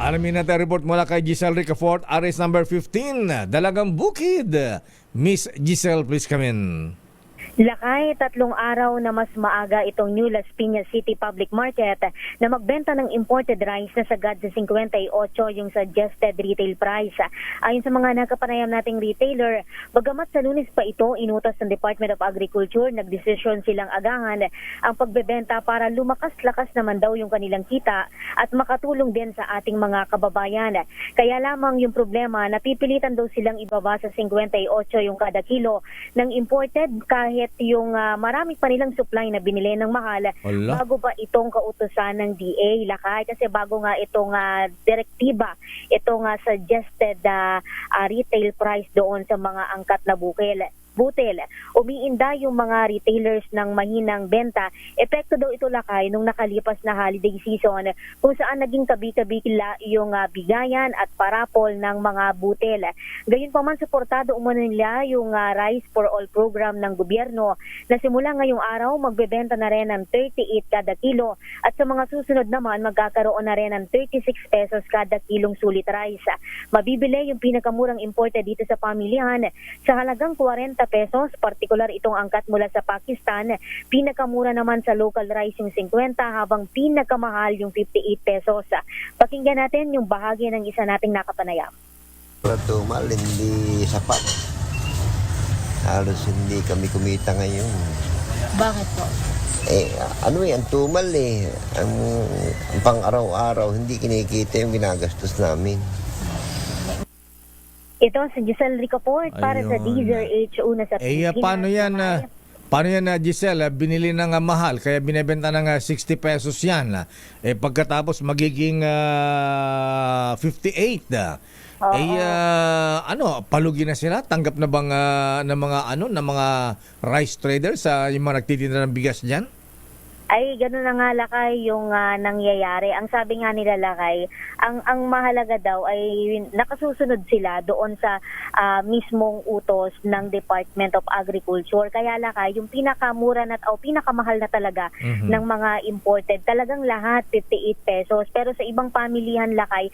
Alamin natin report mula kay Giselle Ricafort, Aris number 15, Dalagang Bukid. Miss Giselle, please come in. Lakay, 3 araw na mas maaga itong New Las Piñas City Public Market na magbenta ng imported rice na sagad sa 58 yung suggested retail price. Ayon sa mga nakapanayam nating retailer, bagamat sa Lunes pa ito inutos ng Department of Agriculture, nagdesisyon silang agahan ang pagbebenta para lumakas-lakas naman daw yung kanilang kita at makatulong din sa ating mga kababayan. Kaya lamang yung problema, napipilitan daw silang ibaba sa 58 yung kada kilo ng imported kahit yung marami pa nilang supply na binili ng mahal. Ala. Bago ba itong kautusan ng DA, Lakay? Kasi bago nga itong direktiba, itong suggested retail price doon sa mga angkat na butil. Umiinda yung mga retailers ng mahinang benta. Epekto daw ito, Lakay, nung nakalipas na holiday season kung saan naging tabi-tabila yung bigayan at parapol ng mga butil. Gayunpaman, suportado umano nila yung Rice for All program ng gobyerno na simula ngayong araw magbebenta na rin ng 38 kada kilo at sa mga susunod naman magkakaroon na rin ng 36 pesos kada kilong sulit rice. Mabibili yung pinakamurang imported dito sa pamilihan sa halagang 40 pesos, partikular itong angkat mula sa Pakistan. Pinakamura naman sa local rice yung 50 habang pinakamahal yung 58 pesos. Pakinggan natin yung bahagi ng isa nating nakapanayam. Tumal, hindi sapat. Halos hindi kami kumita ngayon. Bakit po? Ang tumal ang pang-araw-araw, hindi kinikita yung ginagastos namin. Ito si Giselle Ricafort para sa Ayun. DZRH una sa Paano yan, Giselle? Binili na nga mahal, kaya binebenta na nga 60 pesos yan. Pagkatapos magiging 58. Palugi na sila? Tanggap na bang ng mga rice traders yung mga nagtitinda ng bigas diyan? Ay, gano'n na nga, Lakay, yung nangyayari. Ang sabi nga nila, Lakay, ang mahalaga daw ay nakasusunod sila doon sa mismong utos ng Department of Agriculture. Kaya, Lakay, yung pinakamura o pinakamahal na talaga ng mga imported, talagang lahat 58 pesos. Pero sa ibang pamilihan, Lakay,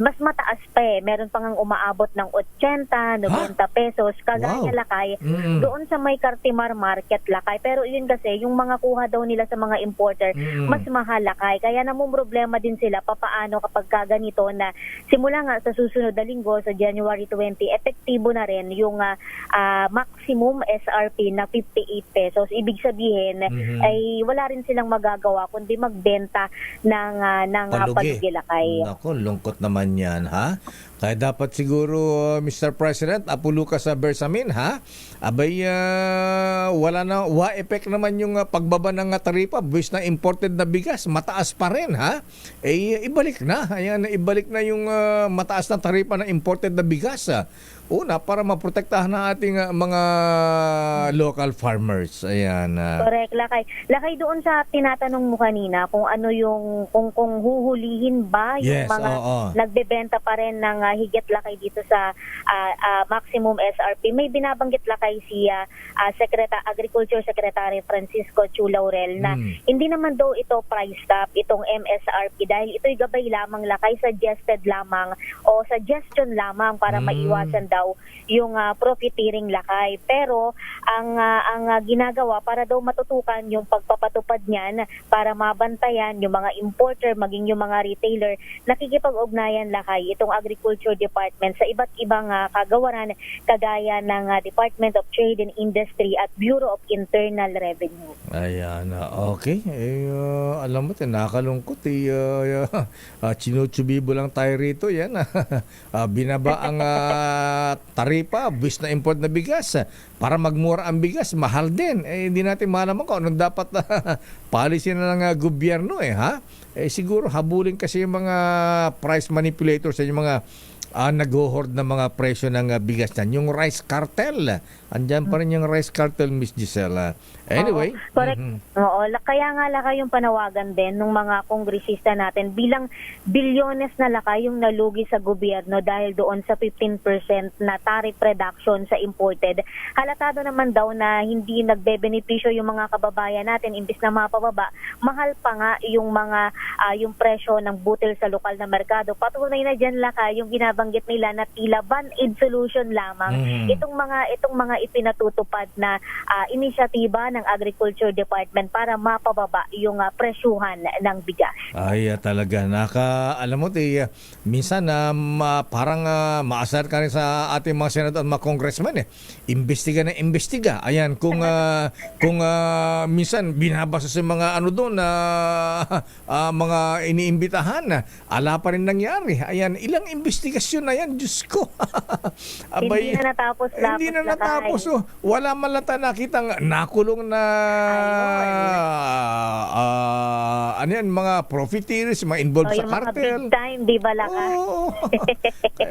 mas mataas pa Meron pang umaabot ng 80, 90 pesos. Kagaya, Lakay, doon sa may Cartimar Market, Lakay. Pero yun kasi, yung mga kuha daw nila sa mga importer, mas mahal, Lakay. Kaya namumroblema din sila papaano kapag ganito na simula nga sa susunod na linggo, sa January 20, epektibo na rin yung maximum SRP na 58 pesos. Ibig sabihin, ay wala rin silang magagawa kundi magbenta ng palugi, Lakay. Nako, lungkot naman yan, ha? Kaya dapat siguro, Mr. President, apuluka ka sa Bersamin, ha? Abay, wala na, wa-effect naman yung pagbaba ng taripa, buwis na imported na bigas, mataas pa rin, ha? Ibalik na. Ayan, ibalik na yung mataas na taripa na imported na bigas, Una, para maprotektahan ng ating mga local farmers. Ayan. Correct, Lakay. Lakay, doon sa tinatanong mo kanina kung ano yung, kung huhulihin ba yung mga nagbebenta pa rin ng higit, Lakay, dito sa maximum SRP. May binabanggit, Lakay, si Agriculture Secretary Francisco Chu Laurel na hindi naman daw ito price cap, itong MSRP, dahil ito'y gabay lamang, Lakay, suggested lamang o suggestion lamang para maiwasan daw yung profiteering, Lakay. Pero ang ginagawa para daw matutukan yung pagpapatupad niyan, para mabantayan yung mga importer maging yung mga retailer, nakikipag-ugnayan, Lakay, itong Agriculture Department sa iba't ibang kagawaran kagaya ng Department of Trade and Industry at Bureau of Internal Revenue. Ayan, okay. Alam mo, nakakalungkot. Chinuchubibo lang tayo rito. Yan. Binaba ang taripa, buwis na import na bigas. Para magmura ang bigas, mahal din. Hindi natin malaman kung anong dapat policy na ng gobyerno, ha? Siguro habulin kasi yung mga price manipulators, yung mga nag-hoard na mga presyo ng bigas niyan. Yung rice cartel. Andyan pa rin yung rice cartel, Miss Gisela. Anyway. Oo, correct. Oo, kaya nga laka yung panawagan din ng mga kongresista natin bilang bilyones na laka yung nalugi sa gobyerno dahil doon sa 15% na tariff reduction sa imported. Halatado naman daw na hindi nagbebenepisyo yung mga kababayan natin imbis na mapababa, mahal pa nga yung mga yung presyo ng butil sa lokal na merkado. Patunay na diyan laka yung ginabanggit nila na tila ban-aid solution lamang itong mga ipinatutupad na inisyatiba ng Agriculture Department para mapababa yung presyuhan ng bigas. Ay, talaga. Alam mo, minsan parang maasar ka rin sa ating mga senador at mga congressman Imbestiga na imbestiga. Ayan, kung minsan binabasa sa mga doon na mga iniimbitahan ala pa rin nangyari. Ayan, ilang investigasyon na yan, Diyos ko. Abay, Hindi na natapos. hindi na natapos. Wala man lang tayo nakitang nakulong na ano yan, mga profiteers, mga involved sa yung mga cartel. big time, di ba laka? Oo.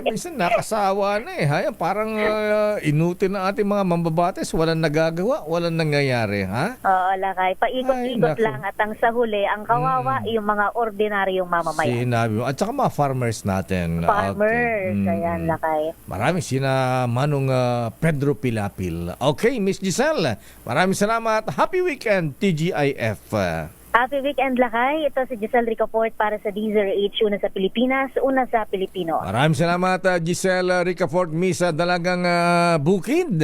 Minsan nakasawa na Hay, parang inutin ng ating mga mambabates. Walang nagagawa, walang nangyayari. Ha? Oo, lakay. Paikot-ikot Ay, naku. lang at ang sa huli, ang kawawa, yung mga ordinaryong mamamayan. Sinabi mo. At saka mga farmers natin. Farmers, Okay. ayan lakay. Maraming Manong Pedro Pilapil. Okay, Miss Giselle. Maraming salamat. Happy weekend, TGIF. Happy weekend lakay. Ito si Giselle Ricafort para sa DZRH, una sa Pilipinas, una sa Pilipino. Maraming salamat, Giselle Ricafort, Miss Dalagang Bukid.